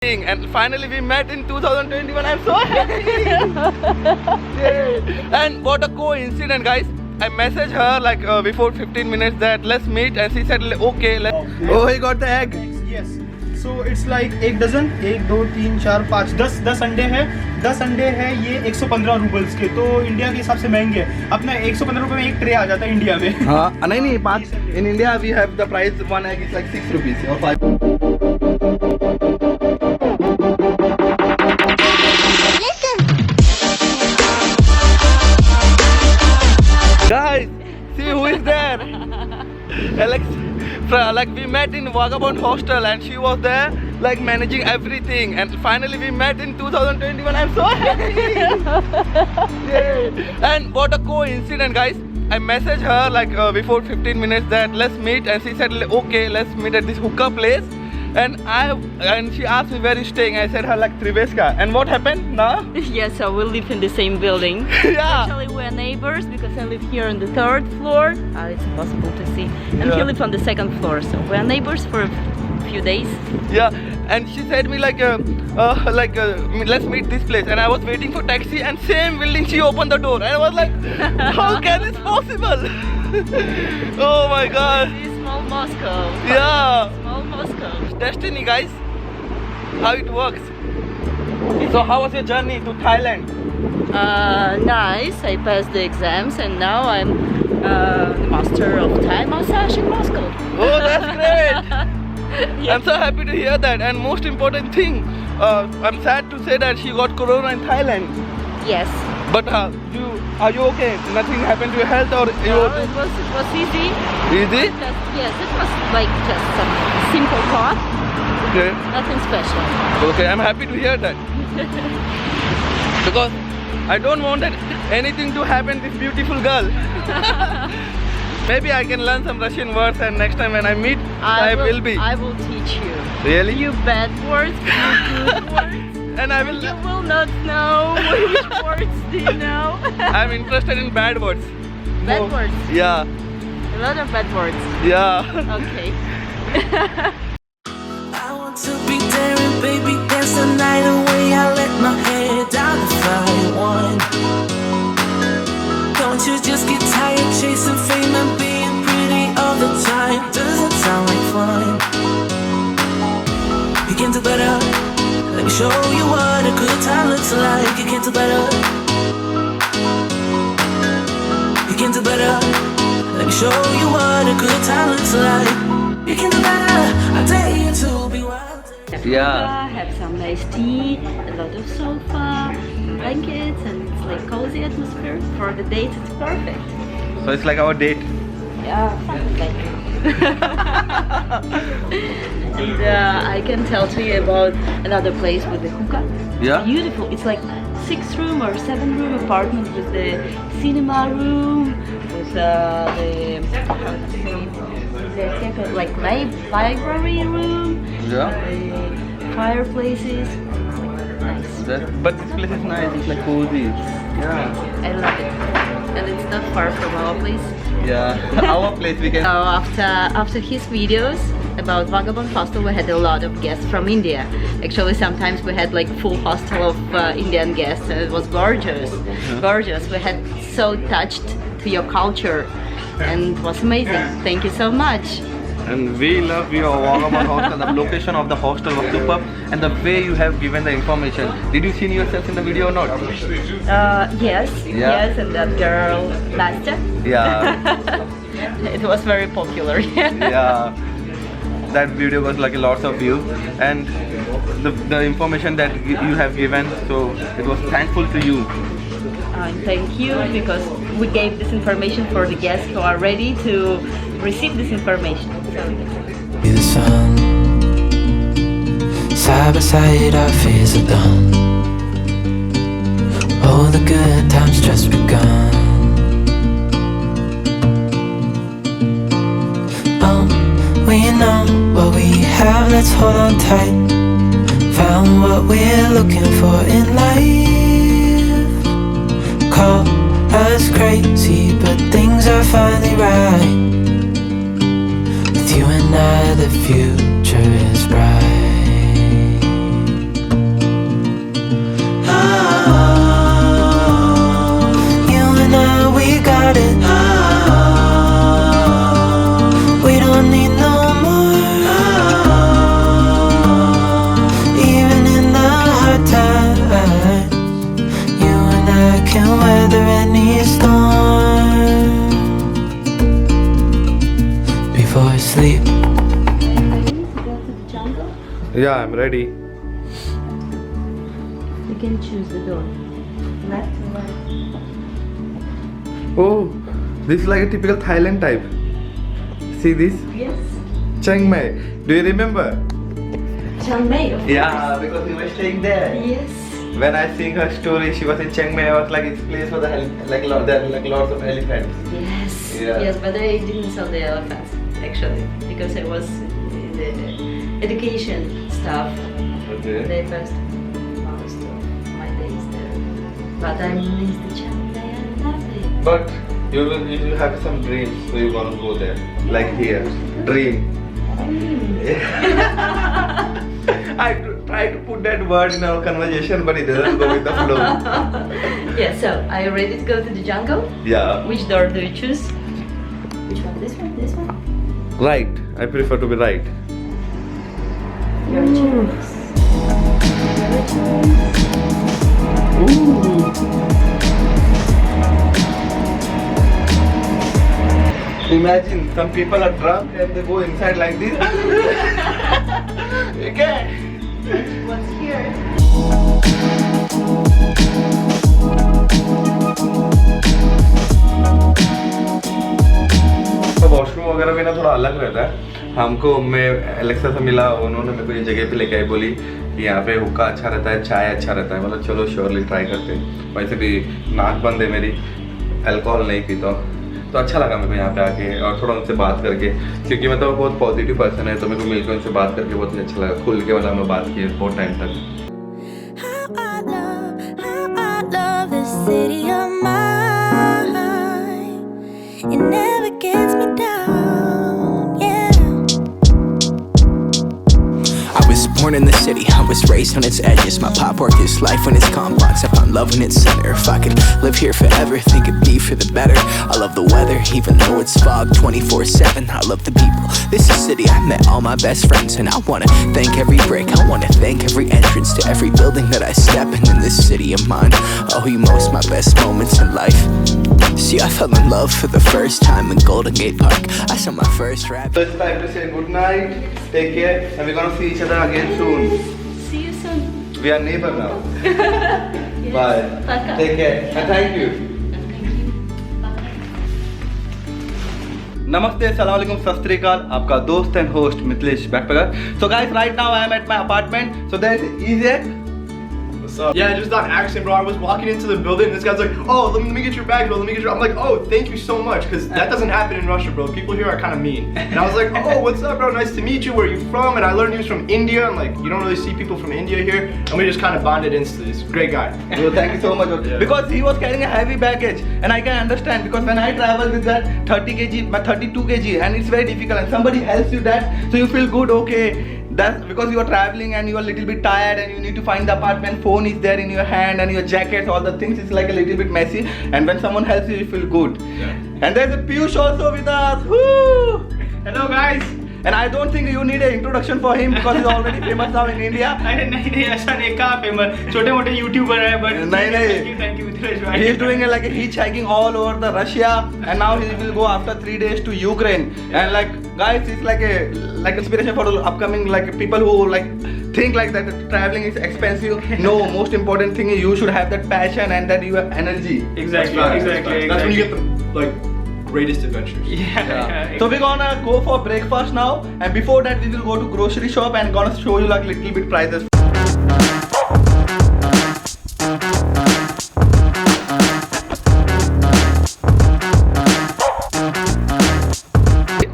And finally we met in 2021. I'm so happy. Yeah. And what a coincidence, guys. I messaged her like before 15 minutes that let's meet, and she said okay. Oh, he got the egg. Yes. So it's like एक dozen 1 2 3 4 5 10 अंडे हैं। 10 अंडे हैं ये 115 roubles के, तो India के हिसाब से महंगे हैं। अपना 115 रुपए में एक ट्रे आ जाता है इंडिया में। हाँ नहीं 5 in India we have the price one egg is like 6 rupees or 5. Guys, see who is there? Alex, like we met in Vagabond Hostel and she was there like managing everything, and finally we met in 2021. I'm so happy. Yeah. And what a coincidence, guys. I messaged her like before 15 minutes that let's meet, and she said okay, let's meet at this hookah place. And she asked me where you staying. I said her like Triveska. And what happened now? Yes, so we live in the same building. Yeah. Actually, we're neighbors because I live here on the 3rd floor. It's impossible to see. And Yeah. he lives on the 2nd floor. So we're neighbors for a few days. Yeah, and she said me like let's meet this place, and I was waiting for taxi, and same building she opened the door, and I was like, how can this possible? Oh my god. This is small Moscow. Yeah, Small Moscow. destiny, guys. How it works. So how was your journey to Thailand? Nice. I passed the exams and now I'm the master of Thai massage in Moscow. Oh, that's great. Yeah. I'm so happy to hear that, and most important thing, I'm sad to say that she got corona in Thailand. Yes. But are you okay? Nothing happened to your health, or you No, it was easy. easy? Yes, it was like just some simple cough. Okay. Nothing special. Okay, I'm happy to hear that. Because I don't want that anything to happen to this beautiful girl. Maybe I can learn some Russian words, and next time when I meet, I will be. I will teach you. Really? Few bad words, few good words. And I will. You will not know which words do you know. I'm interested in bad words. Bad More. words. Yeah. A lot of bad words. Yeah. Okay. I want to be daring, baby, dance the night away. I let my head down the fire one. Don't you just get tired chasing fame and being pretty all the time? Doesn't sound like fun. You can do better. Let me show you what a good time looks like. You can do better. You can do better. Let me show you what a good time looks like. You can do better. I dare you to be wild. Yeah. Have some nice tea, a lot of sofa, blankets, and it's like cozy atmosphere. For the date, it's perfect. So it's like our date. Yeah, like. And I can tell to you about another place with the hookah. Yeah? Beautiful. It's like 6-room or 7-room apartment with the cinema room, with the like library room, Yeah. fireplaces. It's like nice. But this place is nice. It's like cozy. Yeah. I love it. And it's not far from our place. Yeah. Our place we can. So after his videos about Vagabond Hostel, we had a lot of guests from India. Actually, sometimes we had like full hostel of Indian guests, and it was gorgeous, gorgeous. We had so touched to your culture, and it was amazing. Thank you so much. And we love your Vagabond hostel. The location of the hostel was superb, and the way you have given the information. Did you see yourself in the video or not? Yes, Yeah. yes, and that girl Nastya. Yeah. It was very popular. Yeah. That video was like lots of views, and the information that you have given, so it was thankful to you. Thank you, because we gave this information for the guests who are ready to receive this information. Be the sun. Side by side, our fears are done. All the good times just begun. We know what we have, let's hold on tight. Found what we're looking for in life. Call us crazy, but things are finally right. With you and I, the future is bright. Yeah, I'm ready. You can choose the door. Left or right? Oh, this is like a typical Thailand type. See this? Yes. Chiang Mai. Do you remember? Chiang Mai, of Yeah, course. because we were staying there. Yes. When I sing her story, she was in Chiang Mai. I was like, it's place for the like there are like lots of elephants. Yes. Yeah. Yes, but I didn't sell the elephants actually because I was in the education stuff. Okay. They passed most of my days there. But I miss the Chiang Mai. I love it. But you will have some dreams, so you want to go there, like here. Dream. I try to put that word in our conversation, but it doesn't go with the flow. Yeah, so are you ready to go to the jungle? Yeah. Which door do you choose? Which one? This one? This one? Right. I prefer to be right. Your choice. Your choice. Ooh. Imagine some people are drunk and they go inside like this. Okay. What's here? तो washroom वगैरह भी ना थोड़ा अलग रहता है। हमको मैं एलेक्सा से मिला, उन्होंने मेरे को ये जगह पे लेके आई, बोली कि यहाँ पे हुक्का अच्छा रहता है, चाय अच्छा रहता है। मतलब चलो श्योरली ट्राई करते हैं। वैसे भी नाक बंद है मेरी, अल्कोहल नहीं पीता, तो अच्छा लगा मेरे को यहाँ पे आके और थोड़ा उनसे बात करके, क्योंकि मैं तो बहुत पॉजिटिव पर्सन है, तो मेरे को मिलकर उनसे बात करके बहुत अच्छा लगा। खुल के मतलब मैं बात की बहुत टाइम तक। How I love this city of mine. It never gets me down, yeah. I was born in the city, I was raised on its edges. My pop work is life when it's complex. I found love in its center. If I could live here forever, think it'd be for the better. I love the weather, even though it's fog 24/7. I love the people, this is city. I met all my best friends, and I wanna thank every break. I wanna thank every entrance to every building that I step in this city of mine. I owe you most my best moments in life. See, I fell in love for the first time in Golden Gate Park. I saw my first rap. So it's time to say good night, take care, and we're gonna see each other again soon. See you soon. We are neighbor now. Bye. Bye. Take care and thank you. नमस्ते, अस्सलाम वालेकुम, सत श्री अकाल। आपका दोस्त and host Mithilesh backpacker. So guys, right now I am at my apartment. So there is Easy. Yeah, just on accident, bro. I was walking into the building, and this guy's like, "Oh, let me get your bag, bro. Let me get your." I'm like, "Oh, thank you so much," because that doesn't happen in Russia, bro. People here are kind of mean. And I was like, "Oh, what's up, bro? Nice to meet you. Where are you from?" And I learned he was from India. I'm like, you don't really see people from India here, and we just kind of bonded instantly. He's a great guy. Bro, thank you so much. Yeah. Because he was carrying a heavy baggage, and I can understand, because when I travel with that 30 kg, my 32 kg, and it's very difficult, and somebody helps you that, so you feel good. Okay, that's because you are traveling and you are a little bit tired, and you need to find the apartment. Phone is there in your hand, and your jackets, all the things. It's like a little bit messy, and when someone helps you, you feel good. Yeah. And there's a Piyush also with us. Woo! Hello, guys. And I don't think you need an introduction for him because he's already famous now in India. अरे नहीं ऐसा नहीं, कहाँ famous, छोटे मोटे YouTuber है, but नहीं। thank you Mithilesh भाई. He is doing like a hitchhiking all over the Russia, and now he will go after 3 days to Ukraine. And like guys, it's like a inspiration for the upcoming like people who like think like that traveling is expensive. No, most important thing is you should have that passion and that you have energy. Exactly. That's when you get the like greatest adventures. Yeah. So we're gonna go for breakfast now, and before that we will go to grocery shop and gonna show you like little bit prices.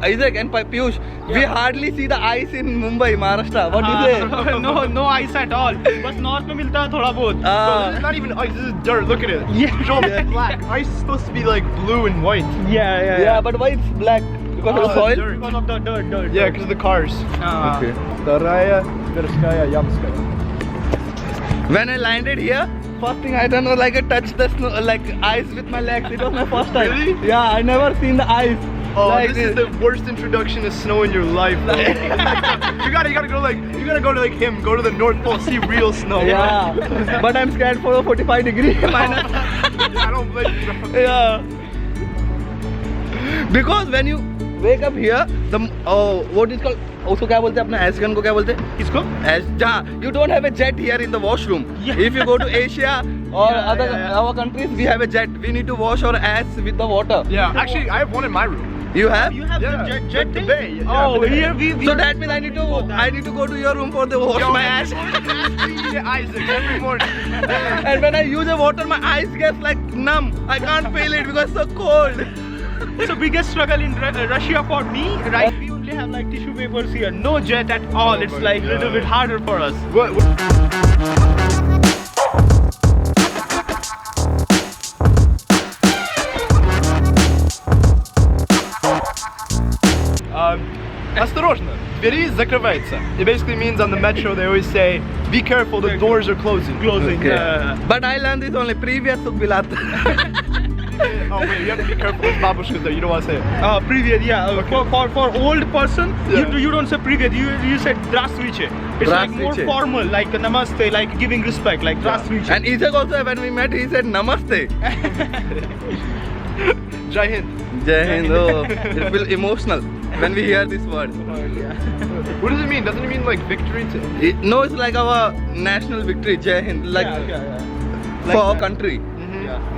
Isaac and Piyush, we hardly see the ice in Mumbai, Maharashtra. What do you say? No ice at all. बस north में मिलता है थोड़ा बहुत. Bro, this is not even ice. This is dirt. Look at it. Yeah. Show me it's black. Ice is supposed to be like blue and white. Yeah, but why it's black? Because of the soil? Because of the dirt. Yeah, because of the cars. Okay. Вторая Тверская Ямская. When I landed here, first thing I done was like I touched the snow, like ice with my legs. It was my first time. Really? Yeah, I never seen the ice. Oh, like this is the worst introduction to snow in your life. Bro. you gotta go to like him. Go to the North Pole, see real snow. Yeah, but I'm scared for a 45 degree minus. I don't blame you, bro. Yeah. Because when you wake up here, the what is called, उसको क्या बोलते हैं अपना S gun को क्या बोलते हैं? किसको? As you don't have a jet here in the washroom. Yeah. If you go to Asia or Yeah, other yeah. our countries, we have a jet. We need to wash our ass with the water. Yeah, actually, I have one in my room. You have? You have Yeah. the jet The thing? bay, yeah. Oh, here we So that means I need to go to your room for the wash my ass. Isaac every morning. And when I use the water, my eyes get like numb. I can't feel it because it's so cold. So biggest struggle in Russia for me, right? We only have like tissue papers here, no jet at all. It's like a little bit harder for us. Осторожно, двери закрываются. It basically means on the metro they always say, be careful, the doors are closing. Closing. But I learned this only previous Sukbilat. Oh wait, you have to be careful with babushkas though, you don't want to say it. Previous, yeah. For old person, you don't say previous. You said Здравствуйте. It's like more Здравствуйте. formal, like namaste, like giving respect, like Здравствуйте. And Isaac also, when we met, he said Namaste. Jai Hind. Jai Hind. Oh, it feels emotional when we hear this word. What does it mean? Doesn't it mean like victory to? No, it's like our national victory, Jai Hind, like for our country.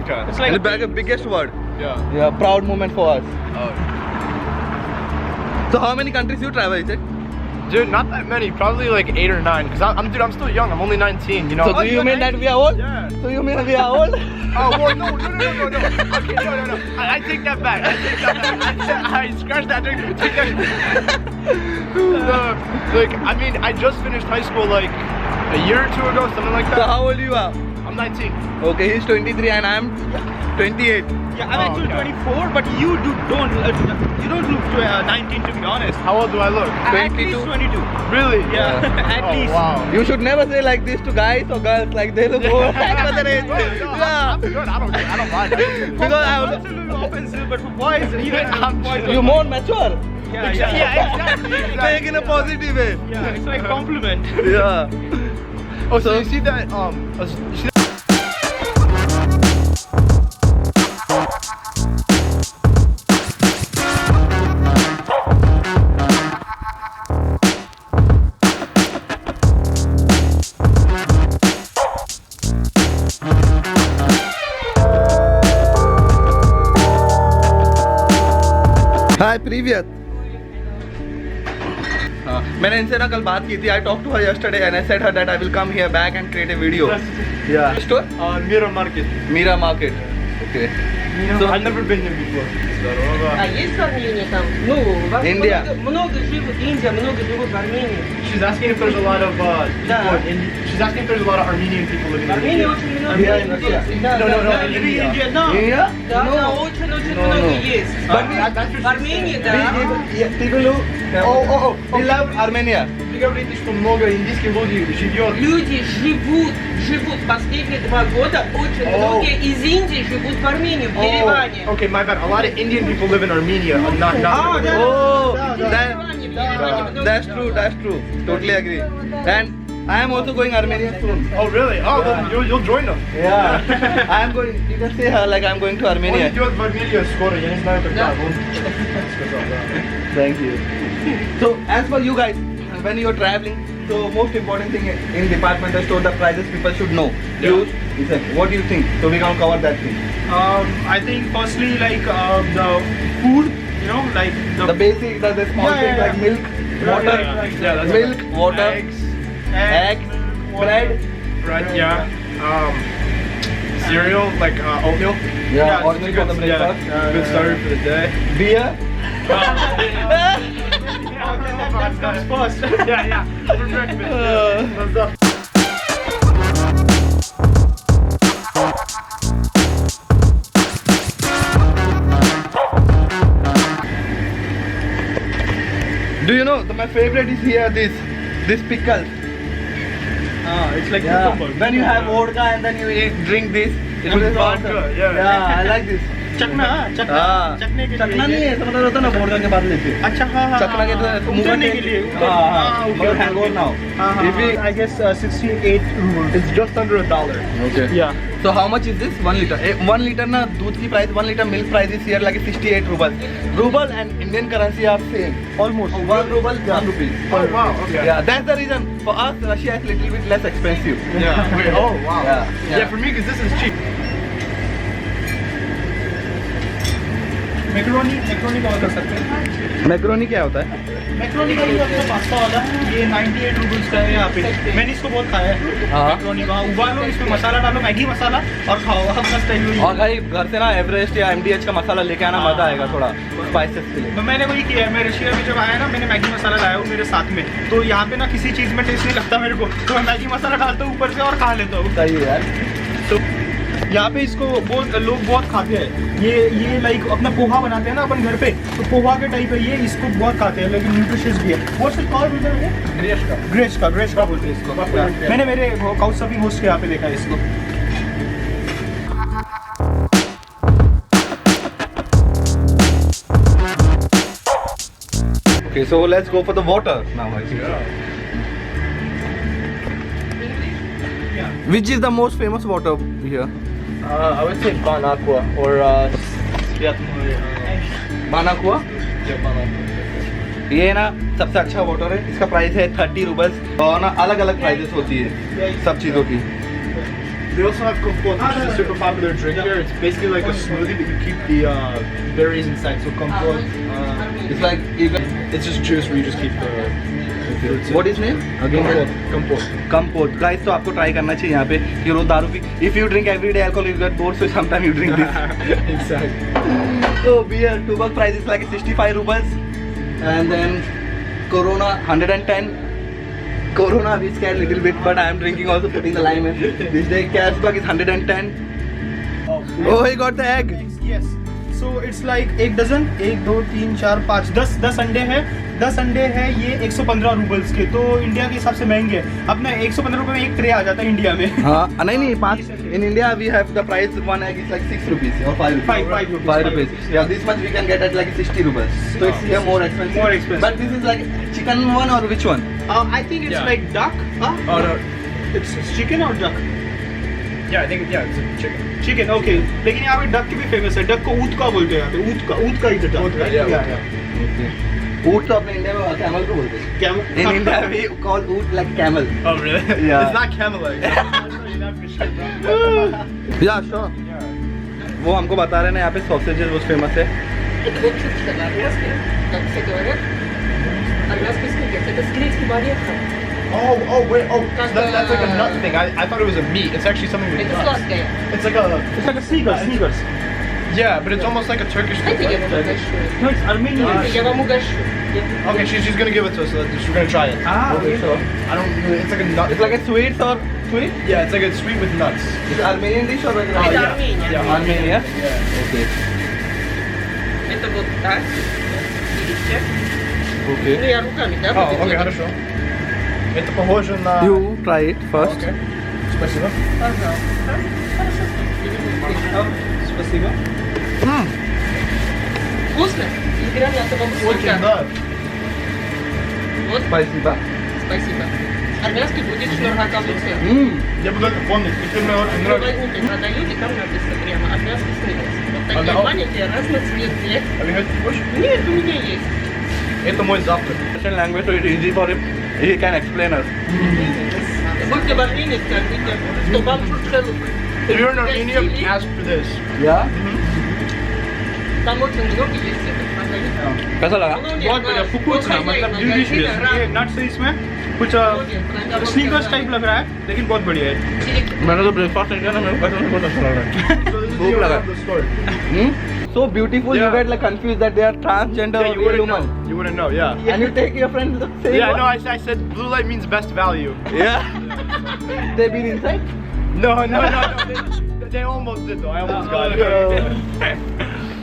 Okay. It's Like like the biggest word. Yeah. Yeah, proud moment for us. Oh. So how many countries you travel, Isaac? Dude, not that many. Probably like 8 or 9. Cause I'm still young. I'm only 19. You know. So do you mean that we are old? Yeah. So you mean we are old? Oh well, no. Okay, no. I take that back. I scratch that. Take that. Like, I mean, I just finished high school like a year or two ago, something like So that. how old you are? I'm 19. Okay, he's 23 and I'm 28. Yeah, I'm actually 24, but you don't look 19 to be honest. How old do I look? At least 22. Really? Yeah, at Oh, least. wow. You should never say like this to guys or girls, like they look old at their age. No, Yeah. I'm good. I don't mind. Because I It's a little offensive, but for boys, even boys. you more mature. Yeah, exactly. Take in a positive way. Yeah, it's like a compliment. Yeah. Oh, so you see that? You see Hi, привет. मैंने इनसे ना कल बात की थी. I talked to her yesterday and I said her that I will come here back and create a video. Yeah. Which store? Mira Market. Mira Market. Okay. So I've never been here before. А есть в Армении там? Ну, у вас Индия. много живут, Индия, много живут в Армении. She's asking if there's a lot of Да. she's asking if there's a lot of Armenian people living В in Армении India. очень много Yeah, in людей. Russia. Да, No, да, no, no, да. in India. India? Да, No. да, очень No, много no. есть. But В Армении, да. people who we love Armenia. Вы говорите, что много индийских людей живет. Люди живут последние 2 года, очень многие из Индии живут в Армении, в Ереване. Okay, my bad. A lot of Indian people live in Armenia. Not. А, да, Oh, да, that- в Ереване, потому That's что- true. Totally agree. And I am also going Armenia soon. Oh, really? Oh, then you'll join them. Yeah. I am going. You can say her like I'm going to Он Armenia. идет в Армению скоро, я не знаю когда. Он сказал, да. Thank you. So as for you guys, when you're traveling, so most important thing in departmental store, the prices people should know. Yeah. You, Isaac, what do you think? So we can cover that thing. I think firstly like the food, you know, like The basic, the small Yeah, things yeah, like yeah. milk, water, Yeah, that's milk, water, egg, bread. Bread, yeah. Cereal, like oatmeal. Yeah, or it's milk good, for the breakfast. good start for the day. Beer. that comes first. Yeah. For breakfast. What's up? Do you know my favorite is here this pickle. It's like Yeah. cucumber. When you have vodka and then you drink this, it will be Vodka, awesome. yeah. Yeah, I like this. चकना चकना हाँ चकने के चकना नहीं लिए है, ऐसा मतलब होता है ना बोर्ड के बाद लेते अच्छा हाँ चकना के तो उतरने के लिए हाँ hangover now I guess 68 rubles. It's just under $1. Okay. Yeah. So how much is this? 1 liter. 1 liter na दूध की price, 1 liter milk price is here like 68 rubles. Ruble and Indian currency are same. Almost. 1 ruble, 1 rupee. Oh wow. Okay. Yeah, that's the reason. For us, Russia is little bit less expensive. Yeah. Wait. Oh wow. Yeah. Yeah. For me, because this is cheap. Macaroni का order कर सकते हैं. Macaroni क्या होता है? Macaroni का ये अपना पास्ता वाला है, ये 98 रुपीस का है यहाँ पे. मैंने इसको बहुत खाया है. हाँ. मैक्रोनी का उबालो, इसमें मसाला डालो, मैगी मसाला और खाओ अपना स्टाइल. और भाई घर से ना एवरेस्ट या MDH का मसाला लेके आना मजा आएगा थोड़ा स्पाइसेस के लिए. मैंने वही किया है. मैं रशिया में जब आया ना, मैंने मैगी मसाला लाया हूँ मेरे साथ में. तो यहाँ पे ना किसी चीज़ में टेस्ट नहीं लगता मेरे को, तो मैं मैगी मसाला डालता हूँ ऊपर से और खा लेता हूँ. सही है यार. तो यहाँ पे इसको बहुत लोग बहुत खाते हैं. ये लाइक अपना पोहा बनाते हैं ना अपन घर पे, तो पोहा के टाइप है ये. इसको बहुत खाते हैं, लेकिन न्यूट्रिशियस भी है. What's it called brother? Greyish का बोलते हैं इसको. मैंने मेरे काउच सर्फिंग होस्ट के यहाँ पे देखा है इसको. Okay, so let's go for the water now. Which is the most famous water here? I would say Bon Aqua or Banakua? ये ना सबसे अच्छा वाटर है. इसका प्राइस है 30 रुपीस और ना अलग अलग प्राइसेस होती है सब चीज़ों की. They also have Kompot, which is a super popular drink here. It's basically like a smoothie, but you keep the berries inside. So Kompot, It's like even it's just juice where you just keep the fruits. what is name? Kompot. Kompot. Kompot. Guys, तो आपको try करना चाहिए यहाँ पे कि रोज दारू P. If you drink every day alcohol, you get bored. So sometime you drink this. Exactly. So beer, 2 bucks price is like 65 rupees, and then Corona 110. Corona we scared little bit, but I am drinking also putting the lime in. This day Carlsberg is 110. Oh, he got the egg. Yes. So it's like एक dozen, 1 2 3 4 5 10 अंडे हैं. 10 अंडे हैं ये 115 roubles के. तो India के हिसाब से महंगे हैं. अपना 115 रुपए में एक ट्रे आ जाता है इंडिया में. हाँ नहीं 5. In India we have the price one egg is like 6 rupees or 5 rupees. 5 rupees. Yeah, this much we can get at like 60 rupees. So it's here more expensive. More expensive. But this is like chicken one or which one? I think it's like duck. Oh no. It's chicken or duck? Yeah, I think it's a chicken. Chicken. Okay. लेकिन यहाँ पे duck की भी famous है. Duck को ऊँट का बोलते हैं यहाँ पे. ऊँट का ही डक. ऊँट तो अपने इंडिया में कैमल को बोलते हैं. Camel. In India we call ऊँट like camel. Oh really? Yeah. It's not camel egg. I'll tell you that for sure, bro. Yeah, sure. वो हमको बता रहे हैं यहाँ पे सॉसेजेस बहुत फेमस है. Это вот чушь, армянский, как все говорят. Армянский сникерс, это с греческим орехом. Oh wait, that's like a nut thing. I thought it was a meat. It's actually something with Это nuts. сладкое. It's like a It's like a sneakers. yeah, but it's almost like a Turkish Дайте thing. я вам угощу. No, it's Armenian. Это я вам угощу. Okay, she's gonna give it to us. So we're gonna try it. Okay, sure. I don't. It's like a nut. It's like a sweet or sweet? Yeah, it's like a sweet with nuts. It's Armenian dish or like Это yeah. Армения. Yeah, Armenia? Yeah. Okay. Это вот так. Видите? Ну Okay. я руками, да? Oh, буду okay, делать? хорошо. Это похоже на. You try it first. Okay. Спасибо. Пожалуйста. Хорошо. Спасибо. Вкусно? И гранаты вам Очень, сколько? да. Вот, Спасибо. спасибо. Армянский будет шнургакабуце. Я буду это помнить. Если мне очень В нравится. Рыбайгуте продают, и там написано прямо армянский сникерс. Вот А, такие да. маленькие, разноцветные. А вы хотите больше? Нет, у меня есть. Это мой завтрак. Russian language, so it's easy for him. He can explain us. Будьте в Армении, скажите, что вам шушелу. If you're in Armenia, ask for this. Yeah. Там очень много есть это продают. कैसा लगा? बहुत बढ़िया. फुकुचना मतलब delicious. ये nuts है इसमें. कुछ sneakers type लग रहा है, लेकिन बहुत बढ़िया है. मैंने तो ब्रेकफास्ट नहीं किया ना, मेरे को कैसा बहुत अच्छा लग रहा है. So this is Bhook the laga. of the store. So beautiful, you Yeah. get like confused that they are transgender Yeah, or you wouldn't human. know. You wouldn't know, yeah. And you take your friend the same Yeah, one? no, I said blue light means best value. Yeah. They been inside? No. They almost did though. I almost got it.